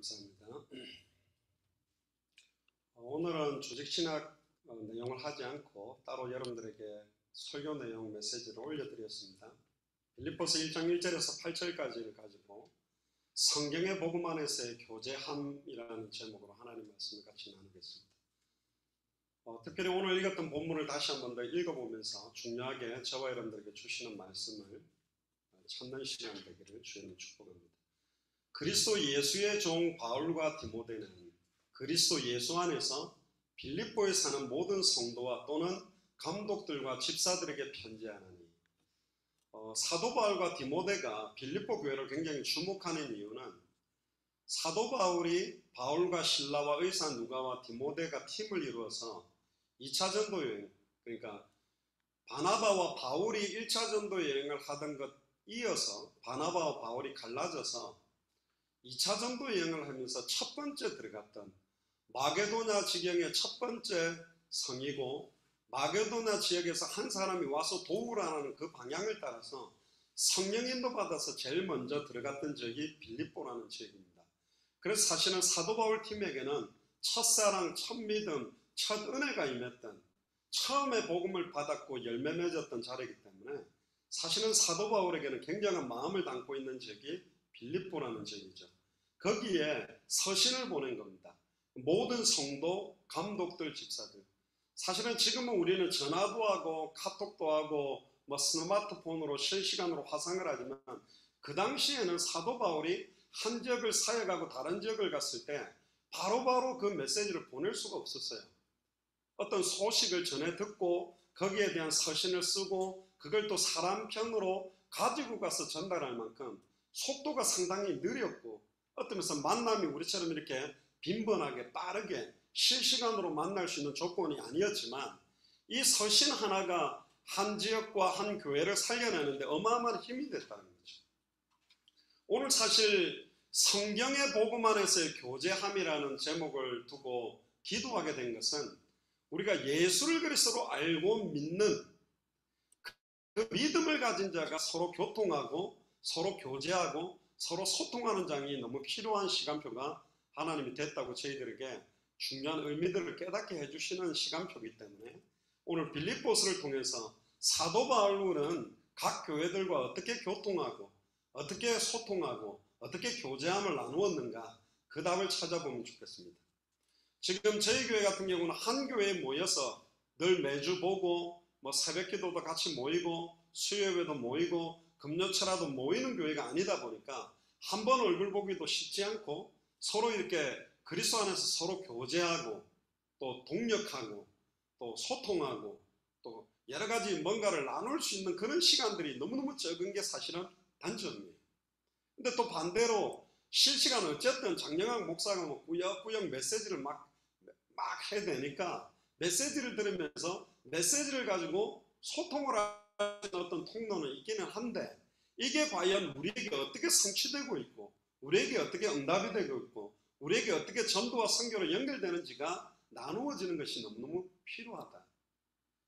감사합니다. 오늘은 조직신학 내용을 하지 않고 따로 여러분들에게 설교 내용 메시지를 올려드렸습니다. 빌립보서 1장 1절에서 8절까지를 가지고 성경의 복음 안에서의 교제함이라는 제목으로 하나님 말씀을 같이 나누겠습니다. 특별히 오늘 읽었던 본문을 다시 한 번 더 읽어보면서 중요하게 저와 여러분들에게 주시는 말씀을 찾는 시간 되기를 주님을 축복합니다. 그리스도 예수의 종 바울과 디모데는 그리스도 예수 안에서 빌립보에 사는 모든 성도와 또는 감독들과 집사들에게 편지하나니, 사도 바울과 디모데가 빌립보 교회를 굉장히 주목하는 이유는 사도 바울이 바울과 실라와 의사 누가와 디모데가 팀을 이루어서 2차 전도 여행, 그러니까 바나바와 바울이 1차 전도 여행을 하던 것 이어서 바나바와 바울이 갈라져서 2차 전도 여행을 하면서 첫 번째 들어갔던 마게도냐 지경의 첫 번째 성이고, 마게도냐 지역에서 한 사람이 와서 도우라는 그 방향을 따라서 성령 인도 받아서 제일 먼저 들어갔던 지역이 빌립보라는 지역입니다. 그래서 사실은 사도 바울 팀에게는 첫사랑, 첫 믿음, 첫 은혜가 임했던, 처음에 복음을 받았고 열매 맺었던 자리이기 때문에 사실은 사도 바울에게는 굉장한 마음을 담고 있는 지역이 빌립보라는 지역이죠. 거기에 서신을 보낸 겁니다. 모든 성도, 감독들, 집사들. 사실은 지금은 우리는 전화도 하고 카톡도 하고 스마트폰으로 실시간으로 화상을 하지만 그 당시에는 사도 바울이 한 지역을 사역하고 다른 지역을 갔을 때 바로바로 그 메시지를 보낼 수가 없었어요. 어떤 소식을 전해 듣고 거기에 대한 서신을 쓰고 그걸 또 사람 편으로 가지고 가서 전달할 만큼 속도가 상당히 느렸고, 어떠면서 만남이 우리처럼 이렇게 빈번하게 빠르게 실시간으로 만날 수 있는 조건이 아니었지만 이 서신 하나가 한 지역과 한 교회를 살려내는데 어마어마한 힘이 됐다는 거죠. 오늘 사실 성경의 복음 안에서의 교제함이라는 제목을 두고 기도하게 된 것은 우리가 예수를 그리스도로 알고 믿는 그 믿음을 가진 자가 서로 교통하고 서로 교제하고 서로 소통하는 장이 너무 필요한 시간표가 하나님이 됐다고 저희들에게 중요한 의미들을 깨닫게 해주시는 시간표이기 때문에 오늘 빌립보서를 통해서 사도 바울은 각 교회들과 어떻게 교통하고 어떻게 소통하고 어떻게 교제함을 나누었는가, 그 답을 찾아보면 좋겠습니다. 지금 저희 교회 같은 경우는 한 교회에 모여서 늘 매주 보고 새벽 기도도 같이 모이고 수요예배도 모이고 금요철화도 모이는 교회가 아니다 보니까 한 번 얼굴 보기도 쉽지 않고 서로 이렇게 그리스도 안에서 서로 교제하고 또 동력하고 또 소통하고 또 여러 가지 뭔가를 나눌 수 있는 그런 시간들이 너무너무 적은 게 사실은 단점이에요. 근데 또 반대로 실시간 어쨌든 장영학 목사가 꾸역꾸역 메시지를 막 해야 되니까 메시지를 들으면서 메시지를 가지고 소통을 하는 어떤 통로는 있기는 한데 이게 과연 우리에게 어떻게 성취되고 있고 우리에게 어떻게 응답이 되고 있고 우리에게 어떻게 전도와 선교로 연결되는지가 나누어지는 것이 너무너무 필요하다.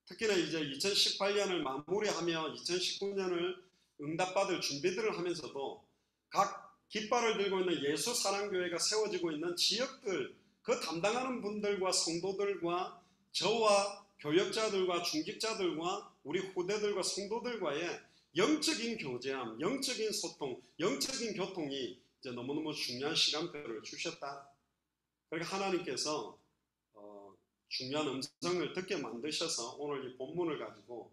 특히나 이제 2018년을 마무리하며 2019년을 응답받을 준비들을 하면서도 각 깃발을 들고 있는 예수 사랑교회가 세워지고 있는 지역들, 그 담당하는 분들과 성도들과 저와 교역자들과 중직자들과 우리 후대들과 성도들과의 영적인 교제함, 영적인 소통, 영적인 교통이 이제 너무너무 중요한 시간표를 주셨다. 그러니까 하나님께서 중요한 음성을 듣게 만드셔서 오늘 이 본문을 가지고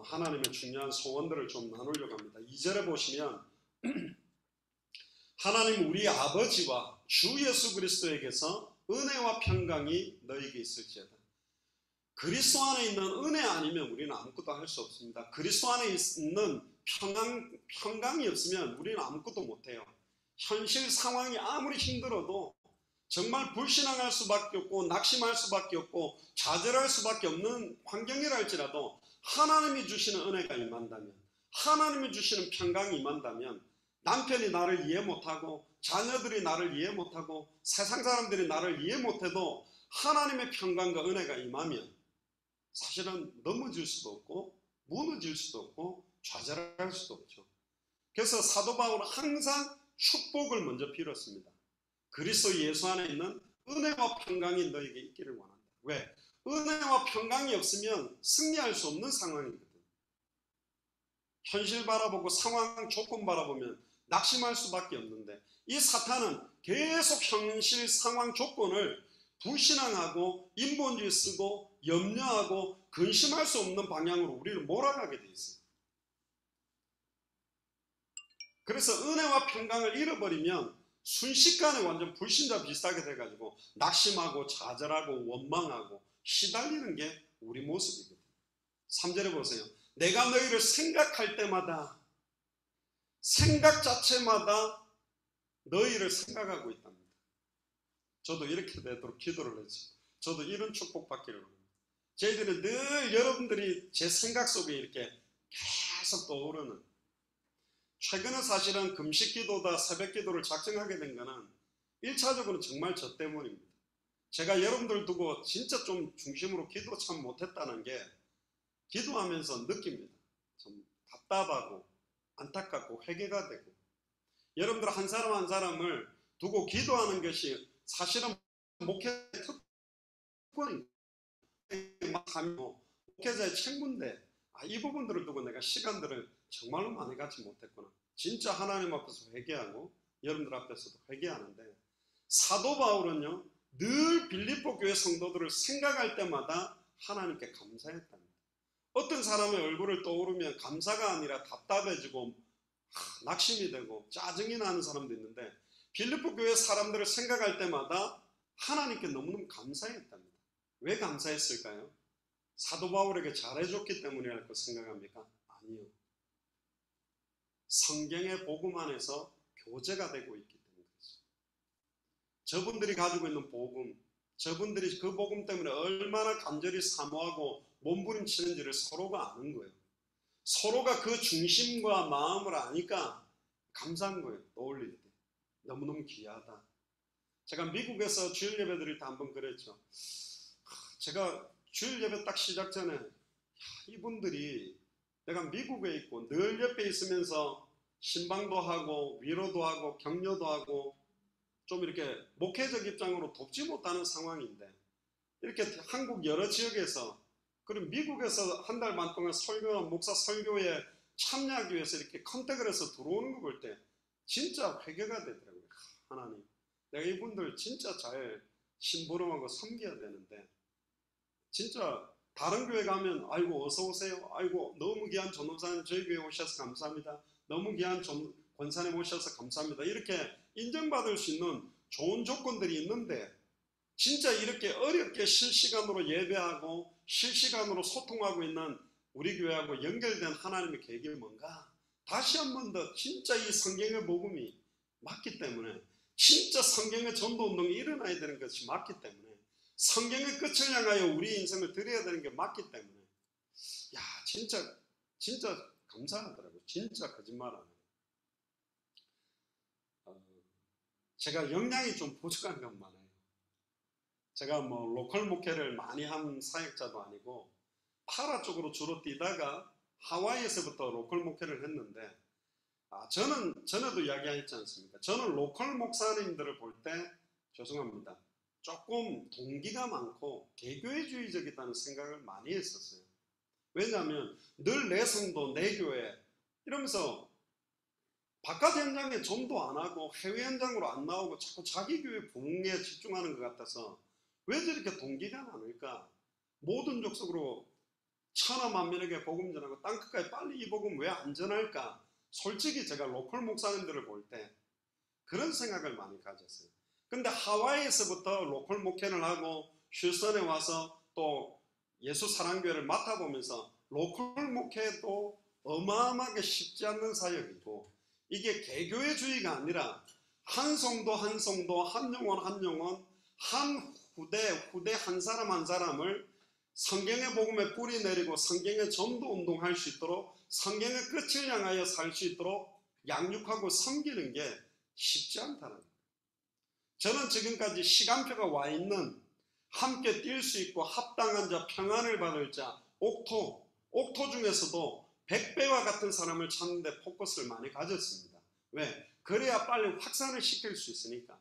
하나님의 중요한 소원들을 좀 나누려고 합니다. 2절에 보시면 하나님 우리 아버지와 주 예수 그리스도에게서 은혜와 평강이 너에게 있을지어다. 그리스도 안에 있는 은혜 아니면 우리는 아무것도 할 수 없습니다. 그리스도 안에 있는 평강이 없으면 우리는 아무것도 못해요. 현실 상황이 아무리 힘들어도 정말 불신앙할 수밖에 없고 낙심할 수밖에 없고 좌절할 수밖에 없는 환경이라 할지라도 하나님이 주시는 은혜가 임한다면, 하나님이 주시는 평강이 임한다면, 남편이 나를 이해 못하고 자녀들이 나를 이해 못하고 세상 사람들이 나를 이해 못해도 하나님의 평강과 은혜가 임하면 사실은 넘어질 수도 없고 무너질 수도 없고 좌절할 수도 없죠. 그래서 사도 바울은 항상 축복을 먼저 빌었습니다. 그리스도 예수 안에 있는 은혜와 평강이 너에게 있기를 원한다. 왜? 은혜와 평강이 없으면 승리할 수 없는 상황이거든. 현실 바라보고 상황 조건 바라보면 낙심할 수밖에 없는데, 이 사탄은 계속 현실 상황 조건을 불신앙하고 인본주의 쓰고 염려하고 근심할 수 없는 방향으로 우리를 몰아가게 돼 있어요. 그래서 은혜와 평강을 잃어버리면 순식간에 완전 불신자 비슷하게 돼가지고 낙심하고 좌절하고 원망하고 시달리는 게 우리 모습이거든요. 3절에 보세요. 내가 너희를 생각할 때마다, 생각 자체마다 너희를 생각하고 있답니다. 저도 이렇게 되도록 기도를 했죠. 저도 이런 축복 받기를 원합니다. 저희들은 늘 여러분들이 제 생각 속에 이렇게 계속 떠오르는, 최근에 사실은 금식 기도다 새벽 기도를 작정하게 된 거는 1차적으로 정말 저 때문입니다. 제가 여러분들 두고 진짜 좀 중심으로 기도 참 못했다는 게 기도하면서 느낍니다. 좀 답답하고 안타깝고 회개가 되고, 여러분들 한 사람 한 사람을 두고 기도하는 것이 사실은 목회 특권입니다. 목회자의 책무인데 이 부분들을 두고 내가 시간들을 정말로 많이 갖지 못했구나. 진짜 하나님 앞에서 회개하고 여러분들 앞에서도 회개하는데, 사도 바울은요 늘 빌립보 교회 성도들을 생각할 때마다 하나님께 감사했답니다. 어떤 사람의 얼굴을 떠오르면 감사가 아니라 답답해지고 낙심이 되고 짜증이 나는 사람도 있는데, 빌립보 교회 사람들을 생각할 때마다 하나님께 너무너무 감사했답니다. 왜 감사했을까요? 사도 바울에게 잘해줬기 때문이라고 생각합니까? 아니요. 성경의 복음 안에서 교제가 되고 있기 때문이죠. 저분들이 가지고 있는 복음, 저분들이 그 복음 때문에 얼마나 간절히 사모하고 몸부림치는지를 서로가 아는 거예요. 서로가 그 중심과 마음을 아니까 감사한 거예요. 떠올릴 때 너무너무 귀하다. 제가 미국에서 주일 예배 드릴 때 한번 그랬죠. 제가 주일 예배 딱 시작 전에 이분들이 내가 미국에 있고 늘 옆에 있으면서 신방도 하고 위로도 하고 격려도 하고 좀 이렇게 목회적 입장으로 돕지 못하는 상황인데, 이렇게 한국 여러 지역에서, 그리고 미국에서 한 달 반 동안 설교, 목사 설교에 참여하기 위해서 이렇게 컨택을 해서 들어오는 거 볼 때 진짜 회개가 되더라고요. 하나님, 내가 이분들 진짜 잘 심부름하고 섬겨야 되는데, 진짜 다른 교회 가면 아이고 어서 오세요, 아이고 너무 귀한 전도사님 저희 교회 오셔서 감사합니다, 너무 귀한 권사님 오셔서 감사합니다, 이렇게 인정받을 수 있는 좋은 조건들이 있는데, 진짜 이렇게 어렵게 실시간으로 예배하고 실시간으로 소통하고 있는 우리 교회하고 연결된 하나님의 계획이 뭔가 다시 한 번 더 진짜 이 성경의 복음이 맞기 때문에, 진짜 성경의 전도운동이 일어나야 되는 것이 맞기 때문에, 성경의 끝을 향하여 우리 인생을 드려야 되는 게 맞기 때문에, 야 진짜 감사하더라고요. 진짜 거짓말 안 해요. 제가 역량이 좀 부족한 것만 해요. 제가 뭐 로컬 목회를 많이 한 사역자도 아니고 파라 쪽으로 주로 뛰다가 하와이에서부터 로컬 목회를 했는데, 저는 전에도 이야기했지 않습니까? 저는 로컬 목사님들을 볼 때 죄송합니다, 조금 동기가 많고 개교회주의적이라는 생각을 많이 했었어요. 왜냐하면 늘 내 성도 내 교회 이러면서 바깥 현장에 전도 안 하고 해외 현장으로 안 나오고 자꾸 자기 교회 부흥에 집중하는 것 같아서 왜 저렇게 동기가 많을까? 모든 족속으로 천하 만민에게 복음 전하고 땅끝까지 빨리 이 복음 왜 안 전할까? 솔직히 제가 로컬 목사님들을 볼 때 그런 생각을 많이 가졌어요. 근데 하와이에서부터 로컬 목회를 하고 휴스턴에 와서 또 예수 사랑교회를 맡아보면서 로컬 목회도 어마어마하게 쉽지 않는 사역이고, 이게 개교회주의가 아니라 한 성도 한 성도, 한 영혼 한 영혼, 한 후대 한 사람 한 사람을 성경의 복음에 뿌리 내리고 성경의 전도 운동할 수 있도록, 성경의 끝을 향하여 살 수 있도록 양육하고 섬기는 게 쉽지 않다는 거예요. 저는 지금까지 시간표가 와 있는, 함께 뛸 수 있고 합당한 자, 평안을 받을 자, 옥토 중에서도 100배와 같은 사람을 찾는 데 포커스를 많이 가졌습니다. 왜? 그래야 빨리 확산을 시킬 수 있으니까.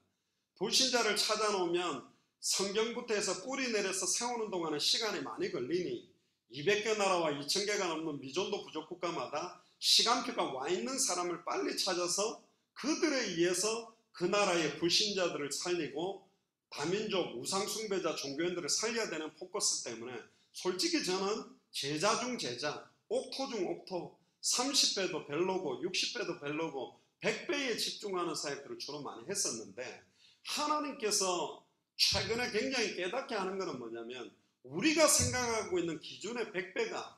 불신자를 찾아놓으면 성경부터 해서 뿌리 내려서 세우는 동안은 시간이 많이 걸리니 200개 나라와 2000개가 넘는 미존도 부족 국가마다 시간표가 와 있는 사람을 빨리 찾아서 그들에 의해서 그 나라의 불신자들을 살리고 다민족 우상숭배자 종교인들을 살려야 되는 포커스 때문에 솔직히 저는 제자 중 제자, 옥토 중 옥토, 30배도 별로고 60배도 별로고 100배에 집중하는 사역들을 주로 많이 했었는데, 하나님께서 최근에 굉장히 깨닫게 하는 것은 뭐냐면, 우리가 생각하고 있는 기준의 100배가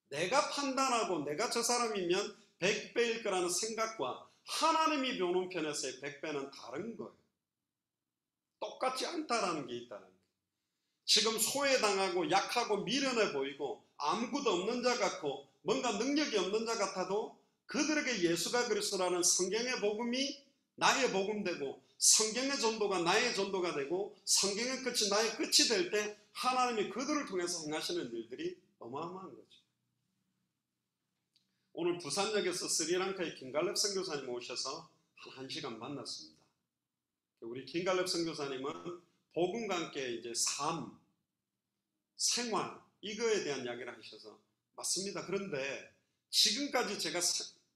내가 판단하고 내가 저 사람이면 100배일 거라는 생각과 하나님이 보는 편에서의 100배는 다른 거예요. 똑같지 않다라는 게 있다는 거예요. 지금 소외당하고 약하고 미련해 보이고 아무것도 없는 자 같고 뭔가 능력이 없는 자 같아도 그들에게 예수가 그리스도라는 성경의 복음이 나의 복음 되고 성경의 전도가 나의 전도가 되고 성경의 끝이 나의 끝이 될 때 하나님이 그들을 통해서 행하시는 일들이 어마어마한 거죠. 오늘 부산역에서 스리랑카의 김갈렙 선교사님 오셔서 한 1시간 만났습니다. 우리 김갈렙 선교사님은 복음과 함께 이제 삶, 생활 이거에 대한 이야기를 하셔서 맞습니다. 그런데 지금까지 제가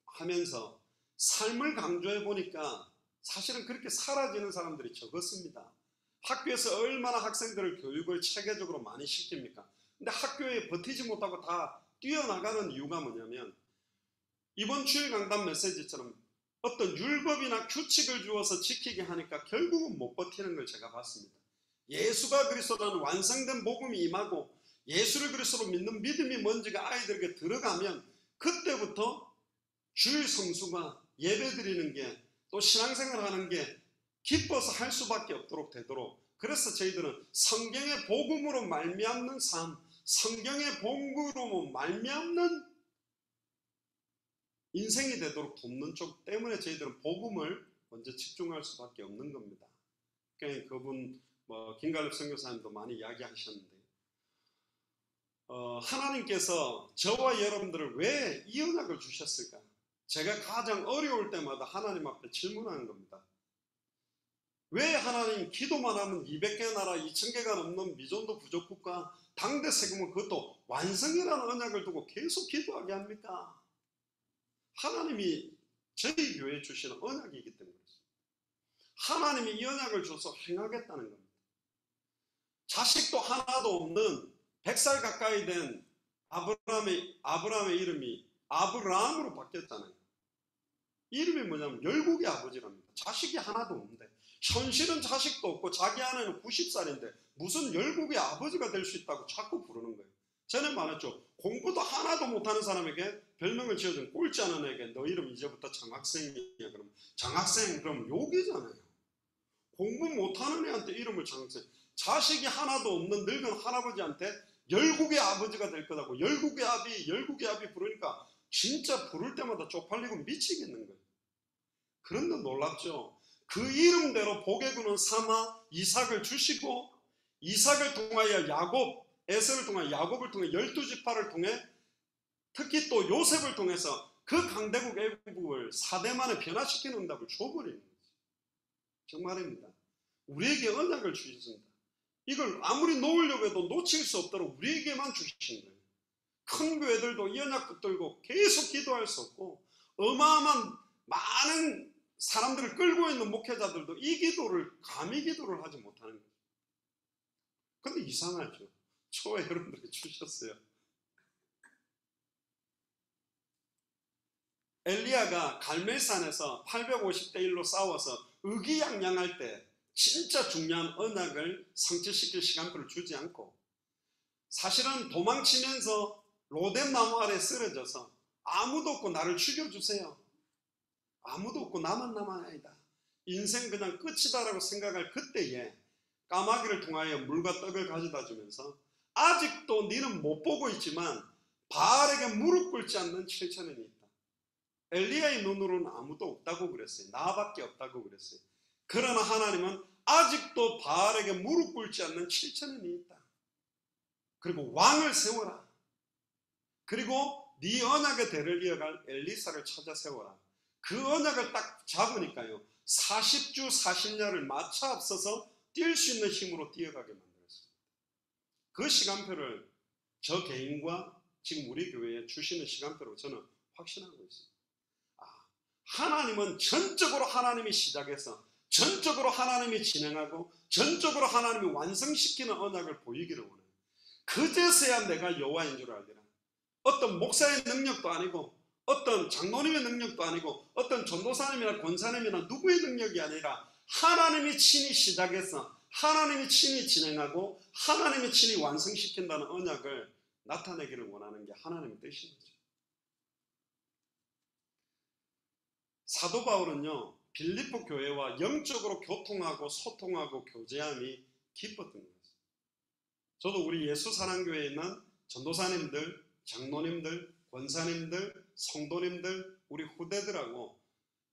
하면서 삶을 강조해 보니까 사실은 그렇게 사라지는 사람들이 적었습니다. 학교에서 얼마나 학생들을 교육을 체계적으로 많이 시킵니까? 근데 학교에 버티지 못하고 다 뛰어나가는 이유가 뭐냐면, 이번 주일 강단 메시지처럼 어떤 율법이나 규칙을 주어서 지키게 하니까 결국은 못 버티는 걸 제가 봤습니다. 예수가 그리스도라는 완성된 복음이 임하고 예수를 그리스도로 믿는 믿음이 뭔지가 아이들에게 들어가면 그때부터 주일 성수가 예배 드리는 게 또 신앙생활 하는 게 기뻐서 할 수밖에 없도록 되도록, 그래서 저희들은 성경의 복음으로 말미암는 삶, 성경의 복음으로 말미암는 인생이 되도록 돕는 쪽 때문에 저희들은 복음을 먼저 집중할 수밖에 없는 겁니다. 그러니까 그분 김갈렙 선교사님도 많이 이야기하셨는데, 하나님께서 저와 여러분들을 왜 이 언약을 주셨을까? 제가 가장 어려울 때마다 하나님 앞에 질문하는 겁니다. 왜 하나님 기도만 하면 200개 나라 2000개가 넘는 미존도 부족국가 당대 세금은 그것도 완성이라는 언약을 두고 계속 기도하게 합니까? 하나님이 저희 교회에 주시는 언약이기 때문에 하나님이 이 언약을 줘서 행하겠다는 겁니다. 자식도 하나도 없는 100살 가까이 된 아브라함의 이름이 아브라함으로 바뀌었잖아요. 이름이 뭐냐면 열국의 아버지랍니다. 자식이 하나도 없는데, 현실은 자식도 없고 자기 아내는 90살인데 무슨 열국의 아버지가 될 수 있다고 자꾸 부르는 거예요. 전에 말했죠. 공부도 하나도 못하는 사람에게 별명을 지어준 꼴찌 하는 애에게 너 이름 이제부터 장학생이야. 그럼 장학생 그럼 욕이잖아요. 공부 못하는 애한테 이름을 장학생. 자식이 하나도 없는 늙은 할아버지한테 열국의 아버지가 될 거라고 열국의 아비 부르니까 진짜 부를 때마다 쪽팔리고 미치겠는 거예요. 그런데 놀랍죠. 그 이름대로 복의 근원 삼아 이삭을 주시고, 이삭을 통하여 야곱, 에서를 통하여 야곱을 통해 12지파를 통해 특히 또 요셉을 통해서 그 강대국 애국을 4대 만에 변화시키는 응답을 줘버리는 거죠. 정말입니다. 우리에게 언약을 주셨습니다. 이걸 아무리 놓으려고 해도 놓칠 수 없도록 우리에게만 주신 거예요. 큰 교회들도 이 언약 붙들고 계속 기도할 수 없고, 어마어마한 많은 사람들을 끌고 있는 목회자들도 이 기도를 감히 기도를 하지 못하는 거예요. 근데 이상하죠. 저와 여러분들이 주셨어요. 엘리야가 갈멜산에서 850대 1로 싸워서 의기양양할 때 진짜 중요한 언약을 성취시킬 시간표를 주지 않고, 사실은 도망치면서 로뎀 나무 아래 쓰러져서 아무도 없고 나를 죽여주세요. 아무도 없고 나만 남아야이다. 인생 그냥 끝이다라고 생각할 그때에 까마귀를 통하여 물과 떡을 가져다 주면서 아직도 너는 못 보고 있지만 바알에게 무릎 꿇지 않는 7천원이 있다. 엘리야의 눈으로는 아무도 없다고 그랬어요. 나밖에 없다고 그랬어요. 그러나 하나님은 아직도 바알에게 무릎 꿇지 않는 7천원이 있다. 그리고 왕을 세워라. 그리고 네 언약의 대를 이어갈 엘리사를 찾아 세워라. 그 언약을 딱 잡으니까요, 40주 40야를 마차 앞서서 뛸 수 있는 힘으로 뛰어가게 만들었습니다. 그 시간표를 저 개인과 지금 우리 교회에 주시는 시간표로 저는 확신하고 있습니다. 하나님은 전적으로 하나님이 시작해서 전적으로 하나님이 진행하고 전적으로 하나님이 완성시키는 언약을 보이기를 원해요. 그제서야 내가 여호와인 줄 알리라. 어떤 목사의 능력도 아니고 어떤 장로님의 능력도 아니고 어떤 전도사님이나 권사님이나 누구의 능력이 아니라 하나님이 친히 시작해서 하나님이 친히 진행하고 하나님이 친히 완성시킨다는 언약을 나타내기를 원하는 게 하나님의 뜻인 거죠. 사도 바울은요, 빌립보 교회와 영적으로 교통하고 소통하고 교제함이 기뻤던 거예요. 저도 우리 예수사랑교회에 있는 전도사님들, 장로님들, 권사님들, 성도님들, 우리 후대들하고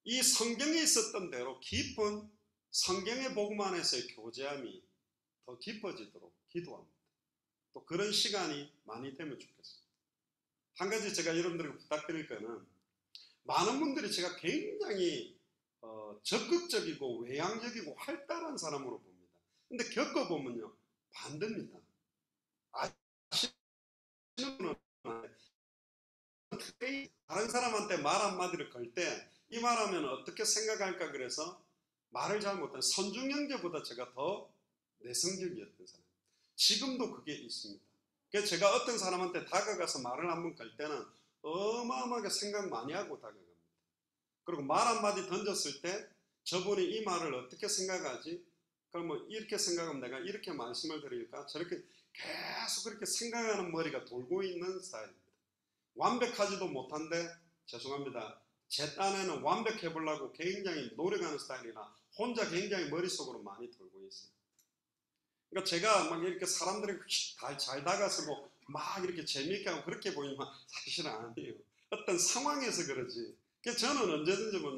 이 성경에 있었던 대로 깊은 성경의 복음 안에서의 교제함이 더 깊어지도록 기도합니다. 또 그런 시간이 많이 되면 좋겠습니다. 한 가지 제가 여러분들에게 부탁드릴 거는, 많은 분들이 제가 굉장히 적극적이고 외향적이고 활달한 사람으로 봅니다. 근데 겪어보면요, 반대입니다. 아시는 분은 다른 사람한테 말 한마디를 걸 때 이 말하면 어떻게 생각할까 그래서 말을 잘 못하는 선중 형제보다 제가 더 내성적이었던 사람. 지금도 그게 있습니다. 그래서 제가 어떤 사람한테 다가가서 말을 한번 걸 때는 어마어마하게 생각 많이 하고 다가갑니다. 그리고 말 한마디 던졌을 때 저분이 이 말을 어떻게 생각하지? 그러면 이렇게 생각하면 내가 이렇게 말씀을 드릴까? 저렇게 계속 그렇게 생각하는 머리가 돌고 있는 스타일입니다. 완벽하지도 못한데 죄송합니다. 제 딴에는 완벽해 보려고 굉장히 노력하는 스타일이라 혼자 굉장히 머릿속으로 많이 돌고 있어요. 그러니까 제가 막 이렇게 사람들에게 잘 다가서고 막 이렇게 재미있게 하고 그렇게 보이면 사실은 아니에요. 어떤 상황에서 그러지. 그래서 저는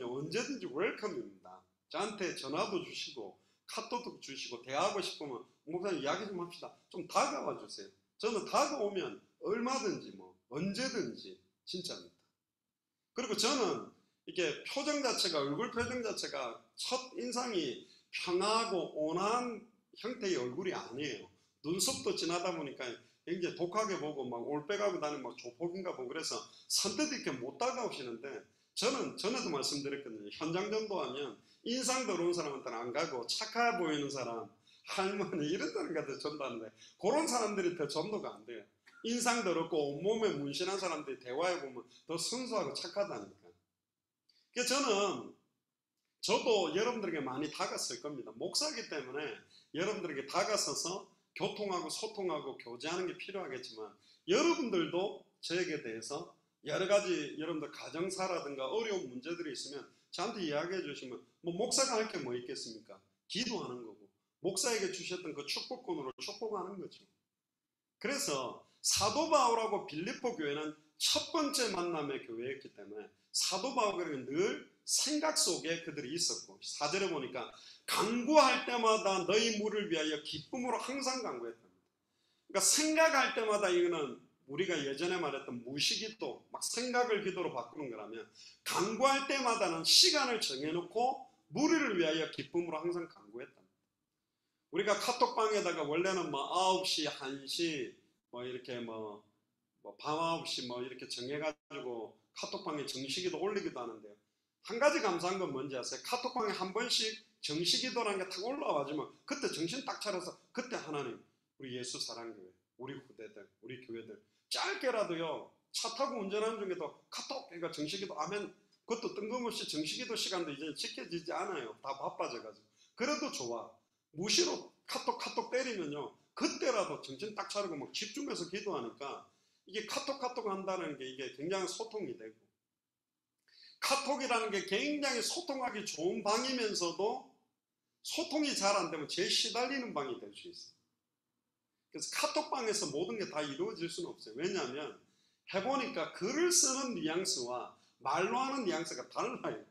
언제든지 웰컴입니다. 저한테 전화도 주시고 카톡도 주시고 대화하고 싶으면 목사님 이야기 좀 합시다. 좀 다가와 주세요. 저는 다가오면 얼마든지 언제든지 진짜입니다. 그리고 저는 이게 표정 자체가, 얼굴 표정 자체가 첫 인상이 평화하고 온화한 형태의 얼굴이 아니에요. 눈썹도 지나다 보니까 굉장히 독하게 보고 막 올빼가고 다니면 막 조폭인가 보고 그래서 선뜻 이렇게 못 다가오시는데, 저는 전에도 말씀드렸거든요. 현장 전도하면 인상 더러운 사람한테는 안 가고 착해 보이는 사람, 할머니 이런 사람한테 전도하는데 그런 사람들이 더 전도가 안 돼요. 인상 더럽고 온몸에 문신한 사람들이 대화해 보면 더 순수하고 착하다니까. 그래서 저도 여러분들에게 많이 다가설 겁니다. 목사이기 때문에 여러분들에게 다가서서 교통하고 소통하고 교제하는 게 필요하겠지만, 여러분들도 저에게 대해서 여러 가지 여러분들 가정사라든가 어려운 문제들이 있으면 저한테 이야기해 주시면, 목사가 할 게 뭐 있겠습니까? 기도하는 거고, 목사에게 주셨던 그 축복권으로 축복하는 거죠. 그래서 사도 바울하고 빌립보 교회는 첫 번째 만남의 교회였기 때문에 사도 바울은 늘 생각 속에 그들이 있었고, 4절에 보니까 간구할 때마다 너희 무를 위하여 기쁨으로 항상 간구했답니다. 그러니까 생각할 때마다, 이거는 우리가 예전에 말했던 무시기도, 막 생각을 기도로 바꾸는 거라면, 간구할 때마다는 시간을 정해놓고 무리를 위하여 기쁨으로 항상 간구했답니다. 우리가 카톡방에다가 원래는 9시, 1시 이렇게 밤 9시 이렇게 정해가지고 카톡방에 정시기도 올리기도 하는데요. 한 가지 감사한 건 뭔지 아세요? 카톡방에 한 번씩 정시기도라는 게 탁 올라와주면 그때 정신 딱 차려서 그때 하나님, 우리 예수사랑교회, 우리 후대들, 우리 교회들 짧게라도요, 차 타고 운전하는 중에도 카톡, 그러니까 정시기도 하면 그것도 뜬금없이 정시기도 시간도 이제 지켜지지 않아요. 다 바빠져가지고. 그래도 좋아. 무시로 카톡 때리면요, 그때라도 정신 딱 차리고 막 집중해서 기도하니까 이게 카톡 한다는 게 이게 굉장히 소통이 되고, 카톡이라는 게 굉장히 소통하기 좋은 방이면서도 소통이 잘 안 되면 제일 시달리는 방이 될 수 있어요. 그래서 카톡방에서 모든 게 다 이루어질 수는 없어요. 왜냐하면 해보니까 글을 쓰는 뉘앙스와 말로 하는 뉘앙스가 달라요.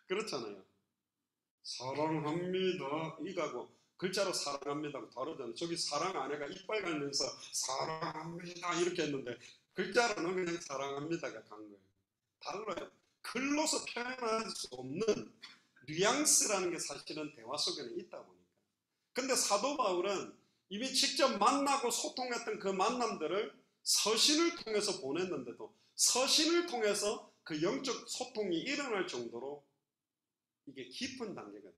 그렇잖아요. 사랑합니다 이거하고 글자로 사랑합니다고 다르잖아요. 저기 사랑 아내가 이빨 갈면서 사랑합니다 이렇게 했는데 글자로는 그냥 사랑합니다가 간 거예요. 달라요. 글로서 표현할 수 없는 뉘앙스라는 게 사실은 대화 속에는 있다 보니까. 근데 사도 바울은 이미 직접 만나고 소통했던 그 만남들을 서신을 통해서 보냈는데도 서신을 통해서 그 영적 소통이 일어날 정도로 이게 깊은 단계거든요.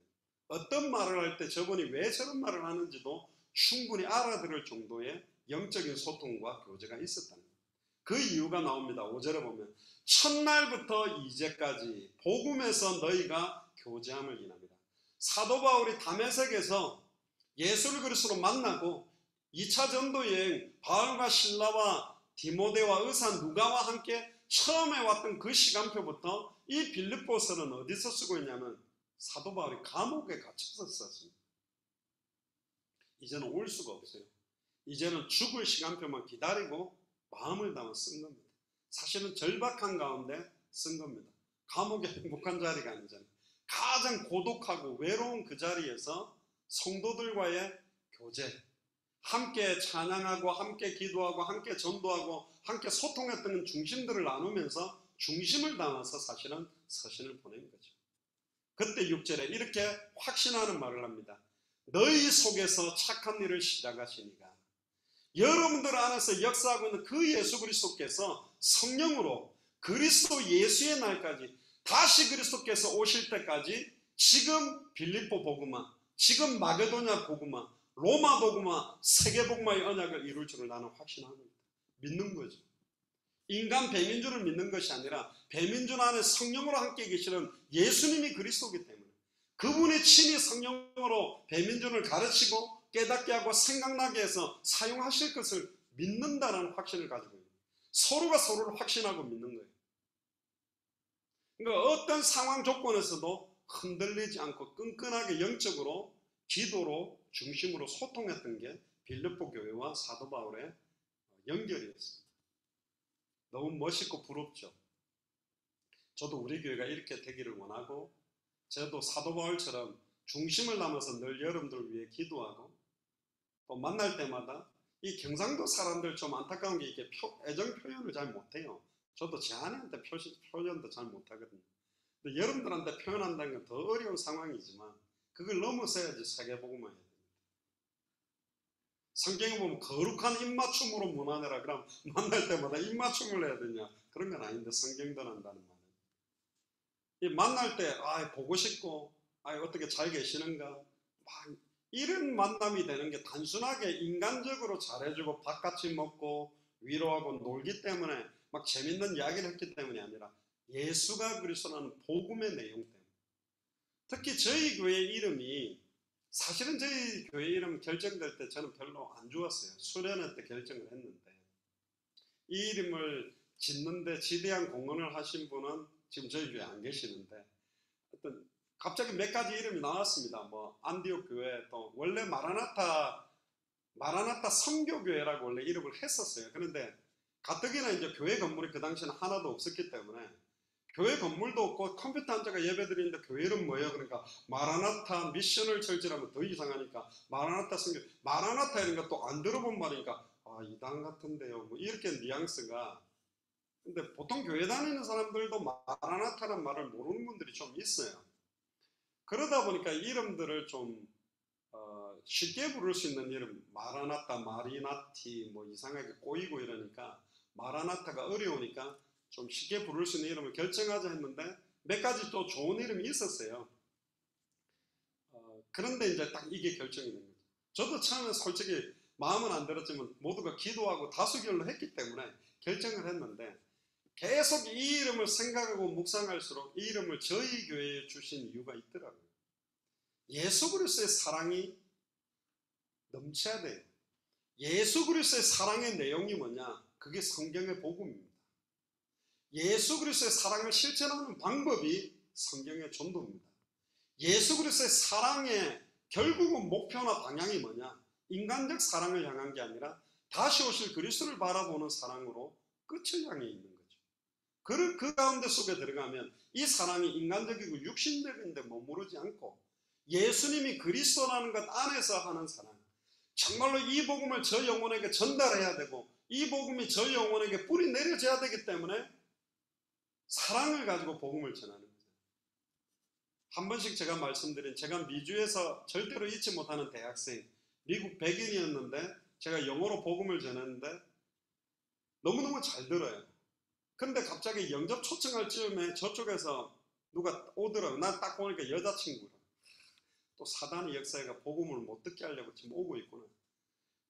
어떤 말을 할 때 저분이 왜 저런 말을 하는지도 충분히 알아들을 정도의 영적인 소통과 교제가 있었다는 거예요. 그 이유가 나옵니다. 5절에 보면 첫날부터 이제까지 복음에서 너희가 교제함을 인합니다. 사도 바울이 다메섹에서 예수를 그리스도로 만나고 2차 전도 여행 바울과 실라와 디모데와 의사 누가와 함께 처음에 왔던 그 시간표부터 이 빌립보서는 어디서 쓰고 있냐면 사도 바울이 감옥에 갇혀서 썼습니다. 이제는 올 수가 없어요. 이제는 죽을 시간표만 기다리고 마음을 담아 쓴 겁니다. 사실은 절박한 가운데 쓴 겁니다. 감옥의 행복한 자리가 아니잖아요. 가장 고독하고 외로운 그 자리에서 성도들과의 교제, 함께 찬양하고 함께 기도하고 함께 전도하고 함께 소통했던 중심들을 나누면서 중심을 담아서 사실은 서신을 보낸 거죠. 그때 6절에 이렇게 확신하는 말을 합니다. 너희 속에서 착한 일을 시작하시니까 여러분들 안에서 역사하고 있는 그 예수 그리스도께서 성령으로 그리스도 예수의 날까지 다시 그리스도께서 오실 때까지 지금 빌립보 복음화, 지금 마게도냐 복음화, 로마 복음화, 세계 복음화의 언약을 이룰 줄을 나는 확신하고 있다. 믿는 거죠. 인간 배민주를 믿는 것이 아니라 배민주 안에 성령으로 함께 계시는 예수님이 그리스도이기 때문에 그분이 친히 성령으로 배민주를 가르치고 깨닫게 하고 생각나게 해서 사용하실 것을 믿는다는 확신을 가지고 있는 거예요. 서로가 서로를 확신하고 믿는 거예요. 그러니까 어떤 상황 조건에서도 흔들리지 않고 끈끈하게 영적으로 기도로 중심으로 소통했던 게 빌립보 교회와 사도 바울의 연결이었습니다. 너무 멋있고 부럽죠. 저도 우리 교회가 이렇게 되기를 원하고 저도 사도 바울처럼 중심을 담아서 늘 여러분들을 위해 기도하고 또 만날 때마다 이 경상도 사람들 좀 안타까운 게 이렇게 애정 표현을 잘 못해요. 저도 제 아내한테 표현도 잘 못하거든요. 근데 여러분들한테 표현한다는 건 더 어려운 상황이지만 그걸 넘어서야지 세계복음화해야 됩니다. 성경에 보면 거룩한 입맞춤으로 문안해라. 그럼 만날 때마다 입맞춤을 해야 되냐? 그런 건 아닌데 성경도 한다는 말은. 이 만날 때 보고 싶고 어떻게 잘 계시는가? 이런 만남이 되는 게 단순하게 인간적으로 잘해주고 밥같이 먹고 위로하고 놀기 때문에 막 재밌는 이야기를 했기 때문이 아니라 예수가 그리스도라는 복음의 내용 때문에. 특히 저희 교회 이름이 사실은 저희 교회 이름 결정될 때 저는 별로 안 좋았어요. 수련회 때 결정을 했는데 이 이름을 짓는데 지대한 공헌을 하신 분은 지금 저희 교회 안 계시는데 어떤 갑자기 몇 가지 이름이 나왔습니다. 뭐 안디옥 교회, 또 원래 마라나타 선교교회라고 원래 이름을 했었어요. 그런데 가뜩이나 이제 교회 건물이 그 당시에는 하나도 없었기 때문에 교회 건물도 없고 컴퓨터 한자가 예배드리는데 교회 이름 뭐예요? 그러니까 마라나타 미셔널 철치라면 더 이상하니까 마라나타 선교, 마라나타 이런 거 또 안 들어본 말이니까 이단 같은데요. 뭐 이렇게 뉘앙스가. 근데 보통 교회 다니는 사람들도 마라나타라는 말을 모르는 분들이 좀 있어요. 그러다 보니까 이름들을 좀 쉽게 부를 수 있는 이름, 마라나타, 마리나티 뭐 이상하게 꼬이고 이러니까 마라나타가 어려우니까 좀 쉽게 부를 수 있는 이름을 결정하자 했는데 몇 가지 또 좋은 이름이 있었어요. 그런데 이제 딱 이게 결정이 된 거죠. 저도 처음에 솔직히 마음은 안 들었지만 모두가 기도하고 다수결로 했기 때문에 결정을 했는데 계속 이 이름을 생각하고 묵상할수록 이 이름을 저희 교회에 주신 이유가 있더라고요. 예수 그리스도의 사랑이 넘쳐야 돼요. 예수 그리스도의 사랑의 내용이 뭐냐? 그게 성경의 복음입니다. 예수 그리스도의 사랑을 실천하는 방법이 성경의 전도입니다. 예수 그리스도의 사랑의 결국은 목표나 방향이 뭐냐? 인간적 사랑을 향한 게 아니라 다시 오실 그리스도를 바라보는 사랑으로 끝을 향해 있는 거죠. 그 가운데 속에 들어가면 이 사랑이 인간적이고 육신적인데 머무르지 않고 예수님이 그리스도라는 것 안에서 하는 사랑, 정말로 이 복음을 저 영혼에게 전달해야 되고 이 복음이 저 영혼에게 뿌리 내려져야 되기 때문에 사랑을 가지고 복음을 전하는 거죠. 한 번씩 제가 말씀드린, 제가 미주에서 절대로 잊지 못하는 대학생, 미국 백인이었는데 제가 영어로 복음을 전했는데 너무너무 잘 들어요. 근데 갑자기 영접 초청할 즈음에 저쪽에서 누가 오더라고요. 난 딱 보니까 여자친구라. 또 사단의 역사가 복음을 못 듣게 하려고 지금 오고 있구나.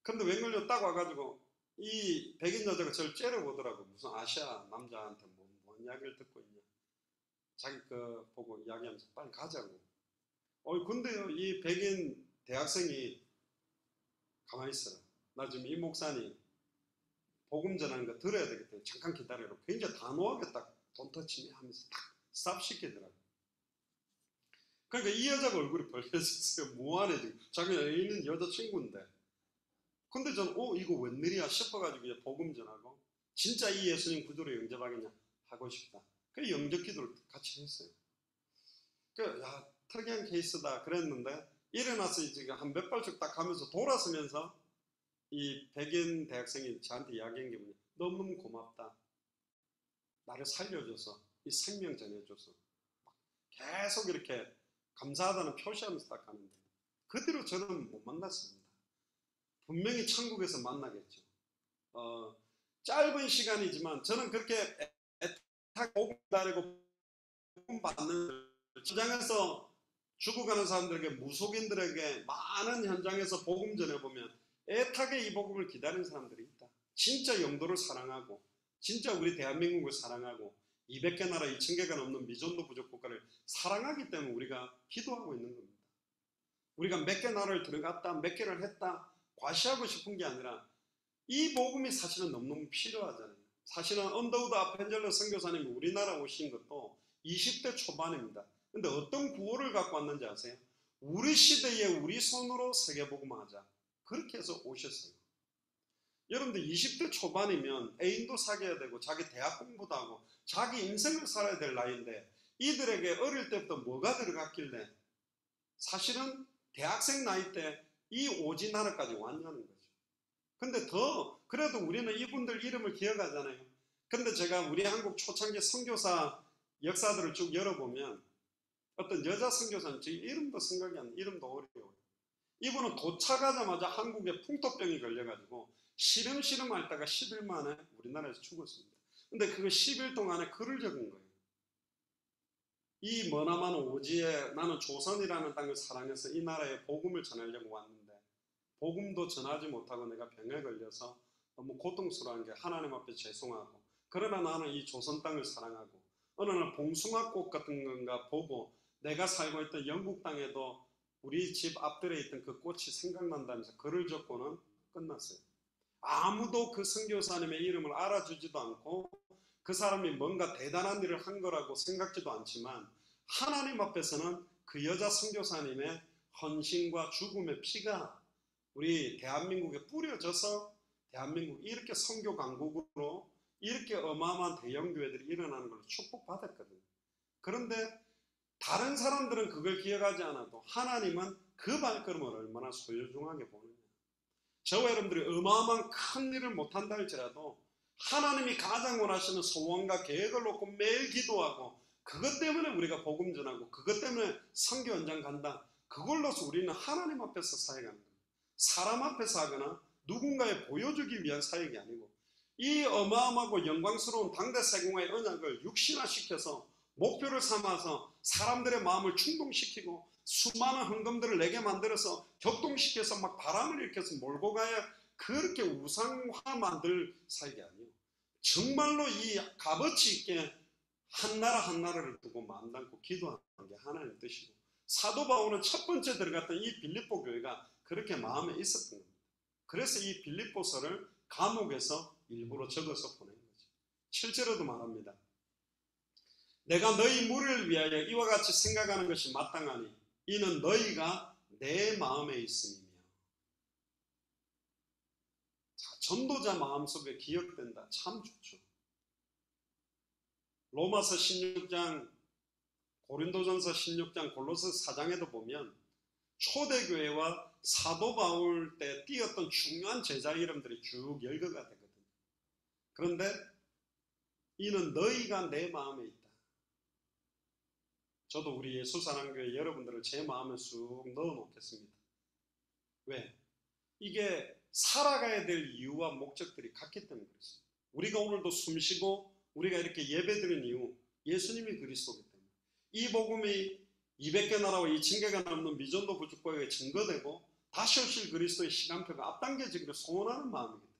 근데 웬걸요 딱 와가지고 이 백인 여자가 저를 째려보더라고. 무슨 아시아 남자한테 뭔 이야기를 듣고 있냐. 자기 그 보고 이야기하면서 빨리 가자고. 근데요 이 백인 대학생이 가만히 있어라. 나 지금 이 목사님 복음 전하는 거 들어야 되기 때문에 잠깐 기다려라. 굉장히 단호하게 딱 돈 터치미 하면서 딱 스탑 시키더라고. 그러니까 이 여자가 얼굴이 벌개졌어요. 뭐하네 지금. 자기 애인은 여자친구인데. 근데 저는 이거 웬일이야 싶어가지고 복음 전하고 진짜 이 예수님 구주로 영접하겠냐 하고 싶다. 그 영접 기도를 같이 했어요. 특이한 케이스다 그랬는데 일어나서 이제 한 몇 발씩 딱 가면서 돌아서면서 이 백인 대학생이 저한테 이야기한 게 뭐냐. 너무너무 고맙다. 나를 살려줘서 이 생명 전해줘서 계속 이렇게 감사하다는 표시하면서 딱 가는데 그 뒤로 저는 못 만났습니다. 분명히 천국에서 만나겠죠. 짧은 시간이지만 저는 그렇게 애타게 복음 기다리고 복음 받는 현장에서 죽어가는 사람들에게 무속인들에게 많은 현장에서 복음 전해보면 애타게 이 복음을 기다리는 사람들이 있다. 진짜 영도를 사랑하고 진짜 우리 대한민국을 사랑하고 200개 나라 2000개가 넘는 미전도 부족 국가를 사랑하기 때문에 우리가 기도하고 있는 겁니다. 우리가 몇 개 나라를 들어갔다 몇 개를 했다 과시하고 싶은 게 아니라 이 복음이 사실은 너무너무 필요하잖아요. 사실은 언더우드 아펜젤러 선교사님이 우리나라 오신 것도 20대 초반입니다. 근데 어떤 구호를 갖고 왔는지 아세요? 우리 시대에 우리 손으로 세계복음하자. 그렇게 해서 오셨어요. 여러분들 20대 초반이면 애인도 사귀어야 되고 자기 대학 공부도 하고 자기 인생을 살아야 될 나이인데 이들에게 어릴 때부터 뭐가 들어갔길래 사실은 대학생 나이 때 이 오지 나라까지 왔냐는 거죠. 근데 그래도 우리는 이분들 이름을 기억하잖아요. 근데 제가 우리 한국 초창기 선교사 역사들을 쭉 열어보면 어떤 여자 선교사님, 제 이름도 생각이 안 나요. 이름도 어려워요. 이분은 도착하자마자 한국에 풍토병이 걸려가지고 시름시름 앓다가 10일 만에 우리나라에서 죽었습니다. 근데 그 10일 동안에 글을 적은 거예요. 이 머나먼 오지에 나는 조선이라는 땅을 사랑해서 이 나라에 복음을 전하려고 왔는데 복음도 전하지 못하고 내가 병에 걸려서 너무 고통스러운 게 하나님 앞에 죄송하고 그러나 나는 이 조선 땅을 사랑하고 어느 날 봉숭아꽃 같은 건가 보고 내가 살고 있던 영국 땅에도 우리 집 앞들에 있던 그 꽃이 생각난다면서 글을 적고는 끝났어요. 아무도 그 선교사님의 이름을 알아주지도 않고 그 사람이 뭔가 대단한 일을 한 거라고 생각지도 않지만 하나님 앞에서는 그 여자 선교사님의 헌신과 죽음의 피가 우리 대한민국에 뿌려져서 대한민국이 이렇게 선교 강국으로 이렇게 어마어마한 대형교회들이 일어나는 걸 축복받았거든요. 그런데 다른 사람들은 그걸 기억하지 않아도 하나님은 그 발걸음을 얼마나 소유중하게 보느냐. 저와 여러분들이 어마어마한 큰 일을 못한다 할지라도 하나님이 가장 원하시는 소원과 계획을 놓고 매일 기도하고 그것 때문에 우리가 복음 전하고 그것 때문에 선교 현장 간다. 그걸로서 우리는 하나님 앞에서 사역하는 겁니다. 사람 앞에서 하거나 누군가에 보여주기 위한 사역이 아니고 이 어마어마하고 영광스러운 당대 세공의 언약을 육신화시켜서 목표를 삼아서 사람들의 마음을 충동시키고 수많은 헌금들을 내게 만들어서 격동시켜서 막 바람을 일으켜서 몰고 가야 그렇게 우상화 만들 사역이 아니에요. 정말로 이 값어치 있게 한 나라 한 나라를 두고 마음 담고 기도하는 게 하나님의 뜻이고 사도 바울은 첫 번째 들어갔던 이 빌립보 교회가 그렇게 마음에 있었던 겁니다. 그래서 이 빌립보서를 감옥에서 일부러 적어서 보낸 거죠. 실제로도 말합니다. 내가 너희 무리를 위하여 이와 같이 생각하는 것이 마땅하니 이는 너희가 내 마음에 있음이며. 자, 전도자 마음속에 기억된다. 참 좋죠. 로마서 16장, 고린도전서 16장, 골로새 4장에도 보면 초대교회와 사도 바울 때 띄었던 중요한 제자 이름들이 쭉 열거가 되거든요. 그런데 이는 너희가 내 마음에 있다. 저도 우리 예수사랑교회 여러분들을 제 마음에 쑥 넣어놓겠습니다. 왜? 이게 살아가야 될 이유와 목적들이 같기 때문에 그렇습니다. 우리가 오늘도 숨쉬고 우리가 이렇게 예배드리는 이유, 예수님이 그리스도이기 때문에 이 복음이 200개 나라와 2000개가 넘는 미전도 부족국에 증거되고 다시 오실 그리스도의 시간표가 앞당겨지기를 소원하는 마음이기 때문에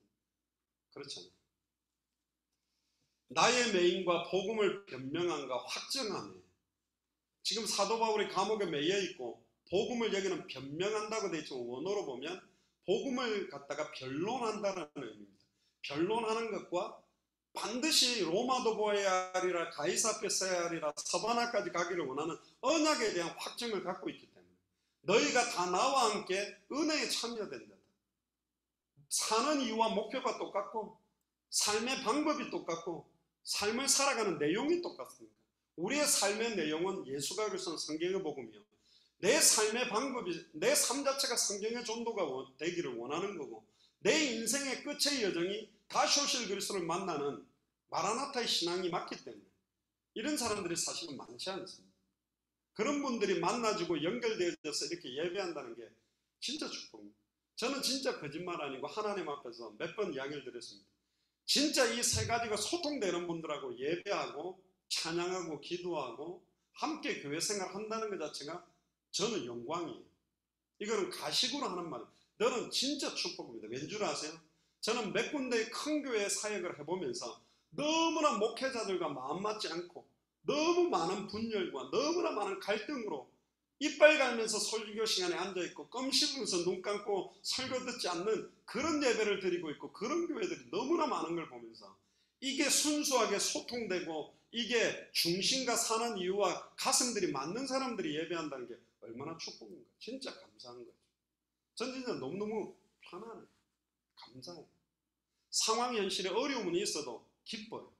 그렇잖아요. 나의 매임과 복음을 변명함과 확정함에 지금 사도 바울이 감옥에 매여 있고 복음을 여기는 변명한다고 되어 있지만 원어로 보면 복음을 갖다가 변론한다는 의미입니다. 변론하는 것과 반드시 로마도 보아야 하리라, 가이사 앞에 서야 하리라, 서바나까지 가기를 원하는 언약에 대한 확증을 갖고 있기 때문에 너희가 다 나와 함께 은혜에 참여된다. 사는 이유와 목표가 똑같고 삶의 방법이 똑같고 삶을 살아가는 내용이 똑같습니다. 우리의 삶의 내용은 예수가 그리스도는 성경의 복음이요, 내 삶의 방법이, 내 삶 자체가 성경의 전도가 되기를 원하는 거고 내 인생의 끝의 여정이 다시 오실 그리스도를 만나는 마라나타의 신앙이 맞기 때문에 이런 사람들이 사실은 많지 않습니다. 그런 분들이 만나지고 연결되어져서 이렇게 예배한다는 게 진짜 축복입니다. 저는 진짜 거짓말 아니고 하나님 앞에서 몇 번 이야기를 드렸습니다. 진짜 이 세 가지가 소통되는 분들하고 예배하고 찬양하고 기도하고 함께 교회 생활 한다는 것 자체가 저는 영광이에요. 이거는 가식으로 하는 말이에요. 너는 진짜 축복입니다. 왠 줄 아세요? 저는 몇 군데의 큰 교회 사역을 해보면서 너무나 목회자들과 마음 맞지 않고 너무 많은 분열과 너무나 많은 갈등으로 이빨 갈면서 설교 시간에 앉아있고 껌 씹으면서 눈 감고 설교 듣지 않는 그런 예배를 드리고 있고 그런 교회들이 너무나 많은 걸 보면서 이게 순수하게 소통되고 이게 중심과 사는 이유와 가슴들이 맞는 사람들이 예배한다는 게 얼마나 축복인가. 진짜 감사한 거죠. 전 진짜 너무너무 편안해요. 감사해요. 상황 현실에 어려움은 있어도 기뻐요.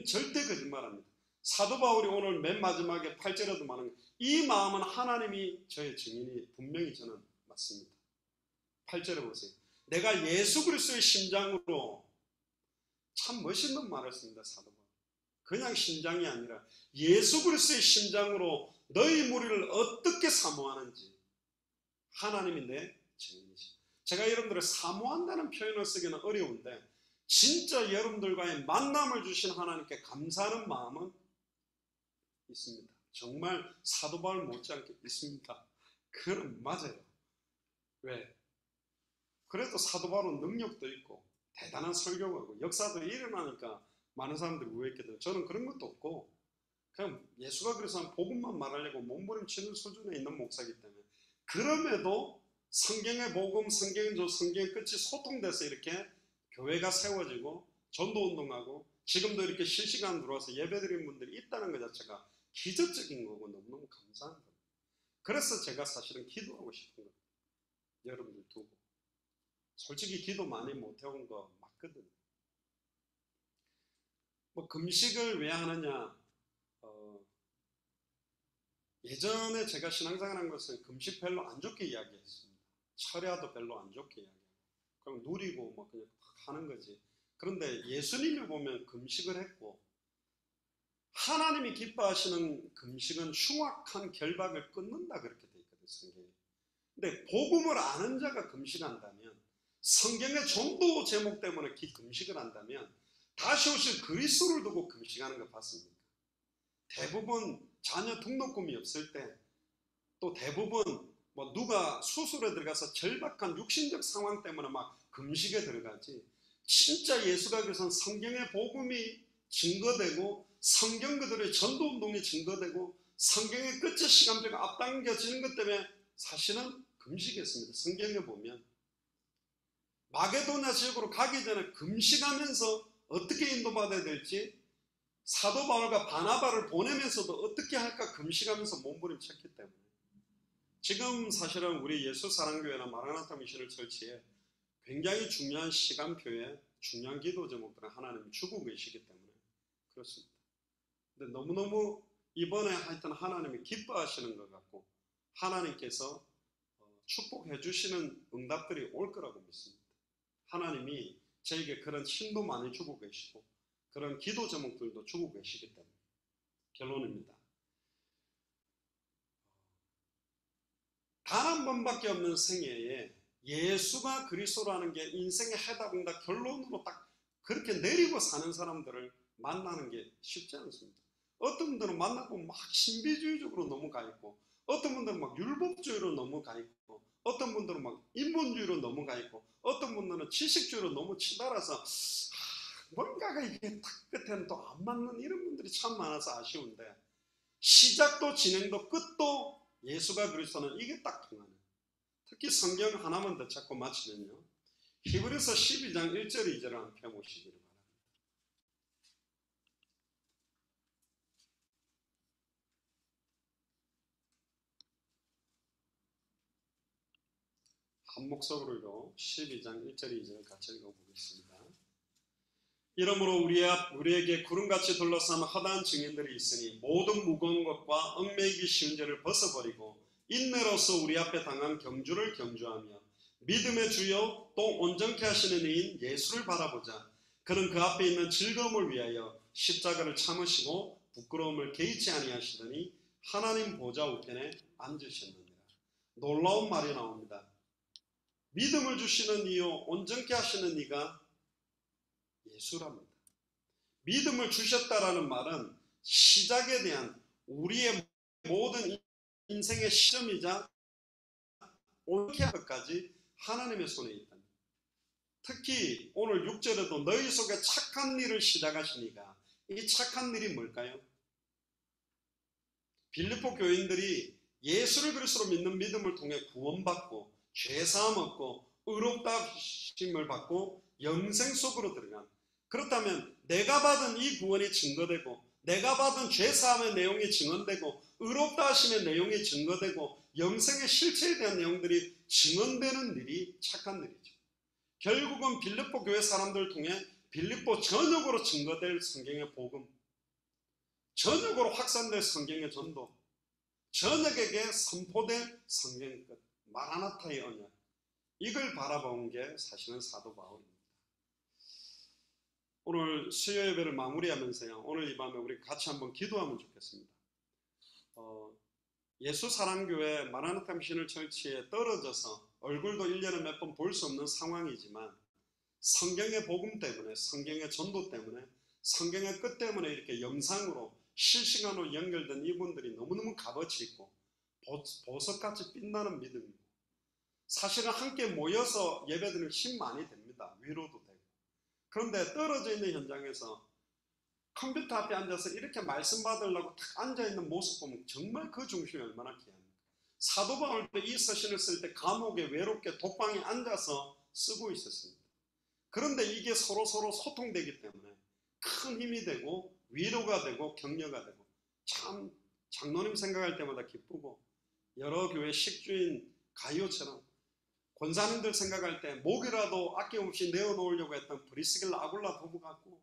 절대 거짓말합니다. 사도 바울이 오늘 맨 마지막에 8절에도 말하는 이 마음은 하나님이 저의 증인이 분명히 저는 맞습니다. 8절에 보세요. 내가 예수 그리스도의 심장으로, 참 멋있는 말을 씁니다. 사도 바울. 그냥 심장이 아니라 예수 그리스도의 심장으로 너희 무리를 어떻게 사모하는지 하나님이 내 증인이십니다. 제가 여러분들을 사모한다는 표현을 쓰기는 어려운데 진짜 여러분들과의 만남을 주신 하나님께 감사하는 마음은 있습니다. 정말 사도 바울 못지않게 있습니다. 그건 맞아요. 왜? 그래도 사도 바울은 능력도 있고 대단한 설교가고 역사도 일어나니까 많은 사람들이 우회했게 돼요. 저는 그런 것도 없고 그냥 예수가 그래서 복음만 말하려고 몸부림치는 수준에 있는 목사이기 때문에 그럼에도 성경의 복음, 성경의 조, 성경의 끝이 소통돼서 이렇게 교회가 세워지고 전도운동하고 지금도 이렇게 실시간 들어와서 예배드리는 분들이 있다는 것 자체가 기적적인 거고 너무너무 감사한 거예요. 그래서 제가 사실은 기도하고 싶은 거예요. 여러분들 두고. 솔직히 기도 많이 못해온 거 맞거든요. 뭐 금식을 왜 하느냐, 예전에 제가 신앙생활한 것은 금식 별로 안 좋게 이야기했습니다. 철야도 별로 안 좋게 이야기하고 그냥 누리고 뭐 그냥 하는 거지. 그런데 예수님이 보면 금식을 했고 하나님이 기뻐하시는 금식은 흉악한 결박을 끊는다 그렇게 돼 있거든요. 성경에. 근데 복음을 아는 자가 금식한다면 성경의 전도 제목 때문에 금식을 한다면 다시 오실 그리스도를 두고 금식하는 거 봤습니까? 대부분 자녀 등록금이 없을 때 또 대부분 뭐 누가 수술에 들어가서 절박한 육신적 상황 때문에 막 금식에 들어가지 진짜 예수가 그래서 성경의 복음이 증거되고 성경 그들의 전도운동이 증거되고 성경의 끝의 시간표가 앞당겨지는 것 때문에 사실은 금식했습니다. 성경에 보면 마게도냐 지역으로 가기 전에 금식하면서 어떻게 인도받아야 될지 사도 바울과 바나바를 보내면서도 어떻게 할까 금식하면서 몸부림쳤기 때문에 지금 사실은 우리 예수사랑교회나 마라나타 미션을 설치해 굉장히 중요한 시간표에 중요한 기도 제목들을 하나님이 주고 계시기 때문에 그렇습니다. 근데 너무너무 이번에 하여튼 하나님이 기뻐하시는 것 같고 하나님께서 축복해 주시는 응답들이 올 거라고 믿습니다. 하나님이 저에게 그런 힘도 많이 주고 계시고 그런 기도 제목들도 주고 계시기 때문에 결론입니다. 단 한 번밖에 없는 생애에 예수가 그리스도라는 게 인생의 해답이다 결론으로 딱 그렇게 내리고 사는 사람들을 만나는 게 쉽지 않습니다. 어떤 분들은 만나보면 막 신비주의적으로 넘어가 있고, 어떤 분들은 막 율법주의로 넘어가 있고, 어떤 분들은 막 인본주의로 넘어가 있고, 어떤 분들은 지식주의로 너무 치달아서 뭔가가 이게 딱 끝에는 또 안 맞는 이런 분들이 참 많아서 아쉬운데, 시작도 진행도 끝도 예수가 그리스도는 이게 딱 통하는, 특히 성경 하나만 더 찾고 마치면요, 히브리서 12장 1절 2절을 한번 펴보시기를 바랍니다. 한 목소리로 12장 1절 2절을 같이 읽어보겠습니다. 이러므로 우리에게 구름같이 둘러싸는 허다한 증인들이 있으니 모든 무거운 것과 얽매이기 쉬운 죄를 벗어버리고 인내로서 우리 앞에 당한 경주를 경주하며 믿음의 주요 또 온전케 하시는 이인 예수를 바라보자. 그는 그 앞에 있는 즐거움을 위하여 십자가를 참으시고 부끄러움을 개의치 아니하시더니 하나님 보좌 우편에 앉으셨느니라. 놀라운 말이 나옵니다. 믿음을 주시는 이요 온전케 하시는 이가 예수랍니다. 믿음을 주셨다라는 말은 시작에 대한 우리의 모든 인생의 시점이자 온전케 할 것까지 하나님의 손에 있다. 특히 오늘 6절에도 너희 속에 착한 일을 시작하시니까 이 착한 일이 뭘까요? 빌립보 교인들이 예수를 그리스도로 믿는 믿음을 통해 구원받고 죄사함 얻고 의롭다 하심을 받고 영생 속으로 들어간, 그렇다면 내가 받은 이 구원이 증거되고 내가 받은 죄사함의 내용이 증언되고 의롭다 하심의 내용이 증거되고 영생의 실체에 대한 내용들이 증언되는 일이 착한 일이죠. 결국은 빌립보 교회 사람들을 통해 빌립보 전역으로 증거될 성경의 복음, 전역으로 확산될 성경의 전도, 전역에게 선포될 성경의 끝, 마라나타의 언약, 이걸 바라본 게 사실은 사도 바울입니다. 오늘 수요 예배를 마무리하면서요, 오늘 이 밤에 우리 같이 한번 기도하면 좋겠습니다. 예수 사랑교회 마라나타 미션을 철치에 떨어져서 얼굴도 1년에 몇 번 볼 수 없는 상황이지만 성경의 복음 때문에, 성경의 전도 때문에, 성경의 끝 때문에 이렇게 영상으로 실시간으로 연결된 이분들이 너무너무 값어치 있고 보석같이 빛나는 믿음이고, 사실은 함께 모여서 예배드리면 힘 많이 됩니다. 위로도 되고. 그런데 떨어져 있는 현장에서 컴퓨터 앞에 앉아서 이렇게 말씀 받으려고 딱 앉아있는 모습 보면 정말 그 중심이 얼마나 귀합니까? 사도 바울도 이 서신을 쓸 때 감옥에 외롭게 독방에 앉아서 쓰고 있었습니다. 그런데 이게 서로 소통되기 때문에 큰 힘이 되고 위로가 되고 격려가 되고, 참 장로님 생각할 때마다 기쁘고, 여러 교회 식주인 가이오처럼 권사님들 생각할 때 목이라도 아낌없이 내어놓으려고 했던 브리스길라 아굴라 부부 같고,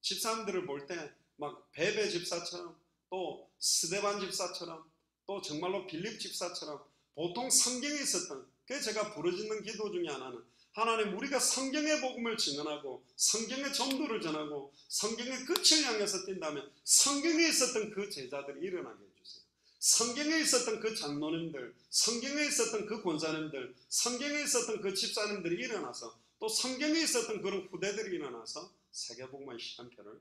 집사님들을 볼 때 막 베베 집사처럼, 또 스데반 집사처럼, 또 정말로 빌립 집사처럼 보통 성경에 있었던, 그래서 제가 부르짖는 기도 중에 하나는 하나님, 우리가 성경의 복음을 증언하고 성경의 전도를 전하고 성경의 끝을 향해서 뛴다면 성경에 있었던 그 제자들이 일어나게 해주세요. 성경에 있었던 그 장로님들, 성경에 있었던 그 권사님들, 성경에 있었던 그 집사님들이 일어나서, 또 성경에 있었던 그런 후대들이 일어나서 세계복음의 시간표를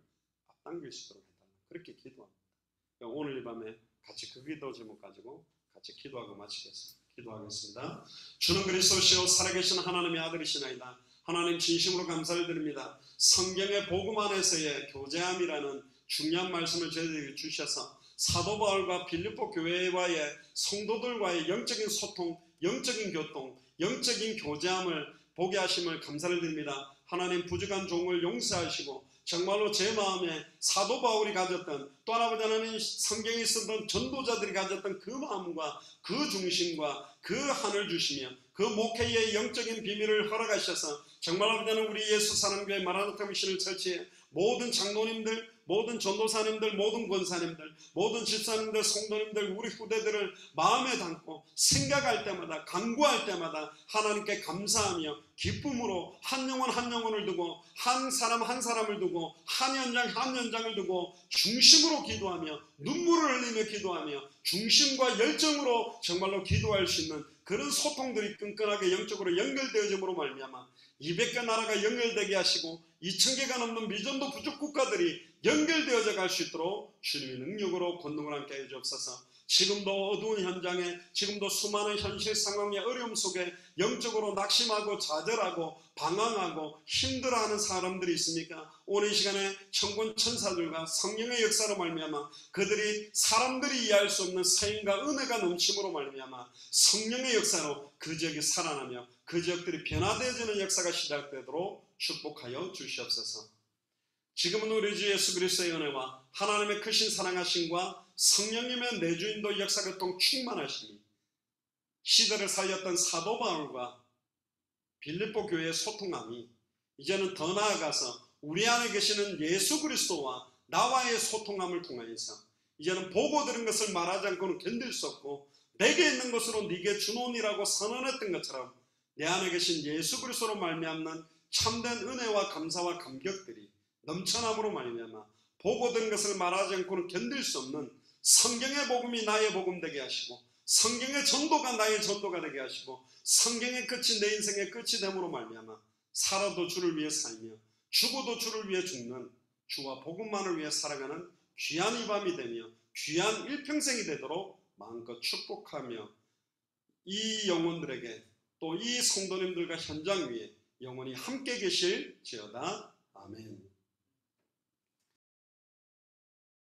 앞당길 수 있도록 해달라, 그렇게 기도합니다. 오늘 이 밤에 같이 그 기도 제목 가지고 같이 기도하고 마치겠습니다. 기도하겠습니다. 주는 그리스도시요 살아계신 하나님의 아들이시나이다. 하나님, 진심으로 감사를 드립니다. 성경의 복음 안에서의 교제함이라는 중요한 말씀을 저희들에게 주셔서 사도 바울과 빌립보 교회와의 성도들과의 영적인 소통, 영적인 교통, 영적인 교제함을 보게 하심을 감사를 드립니다. 하나님, 부족한 종을 용서하시고 정말로 제 마음에 사도 바울이 가졌던, 또 아버지 하나님 성경에 있었던 전도자들이 가졌던 그 마음과 그 중심과 그 한을 주시며 그 목회의 영적인 비밀을 허락하셔서 정말로 아버지 하나님 우리 예수 사랑교회 마라나타 미션을 설치해 모든 장로님들, 모든 전도사님들, 모든 권사님들, 모든 집사님들, 성도님들, 우리 후대들을 마음에 담고 생각할 때마다, 간구할 때마다 하나님께 감사하며 기쁨으로 한 영혼 한 영혼을 두고, 한 사람 한 사람을 두고, 한 현장 한 현장을 두고 중심으로 기도하며 눈물을 흘리며 기도하며 중심과 열정으로 정말로 기도할 수 있는 그런 소통들이 끈끈하게 영적으로 연결되어짐으로 말미암아 200개 나라가 연결되게 하시고 2000개가 넘는 미전도 부족 국가들이 연결되어져 갈 수 있도록 주님의 능력으로 권능을 함께 해 주옵소서. 지금도 어두운 현장에, 지금도 수많은 현실 상황의 어려움 속에 영적으로 낙심하고 좌절하고 방황하고 힘들어하는 사람들이 있습니까? 오늘 이 시간에 천군 천사들과 성령의 역사로 말미암아 그들이 사람들이 이해할 수 없는 사인과 은혜가 넘침으로 말미암아 성령의 역사로 그 지역이 살아나며 그 지역들이 변화되어지는 역사가 시작되도록 축복하여 주시옵소서. 지금은 우리 주 예수 그리스도의 은혜와 하나님의 크신 사랑하심과 성령님의 내주인도 역사교통 충만하심이 시대를 살렸던 사도 바울과 빌립보 교회의 소통함이 이제는 더 나아가서 우리 안에 계시는 예수 그리스도와 나와의 소통함을 통하여서 이제는 보고 들은 것을 말하지 않고는 견딜 수 없고 내게 있는 것으로 네게 주노니라고 선언했던 것처럼 내 안에 계신 예수 그리스도로 말미암는 참된 은혜와 감사와 감격들이 넘쳐남으로 말미암아 보고 들은 것을 말하지 않고는 견딜 수 없는 성경의 복음이 나의 복음 되게 하시고 성경의 전도가 나의 전도가 되게 하시고 성경의 끝이 내 인생의 끝이 됨으로 말미암아 살아도 주를 위해 살며 죽어도 주를 위해 죽는 주와 복음만을 위해 살아가는 귀한 이 밤이 되며 귀한 일평생이 되도록 마음껏 축복하며 이 영혼들에게 또 이 성도님들과 현장 위에 영원히 함께 계실지어다. 아멘.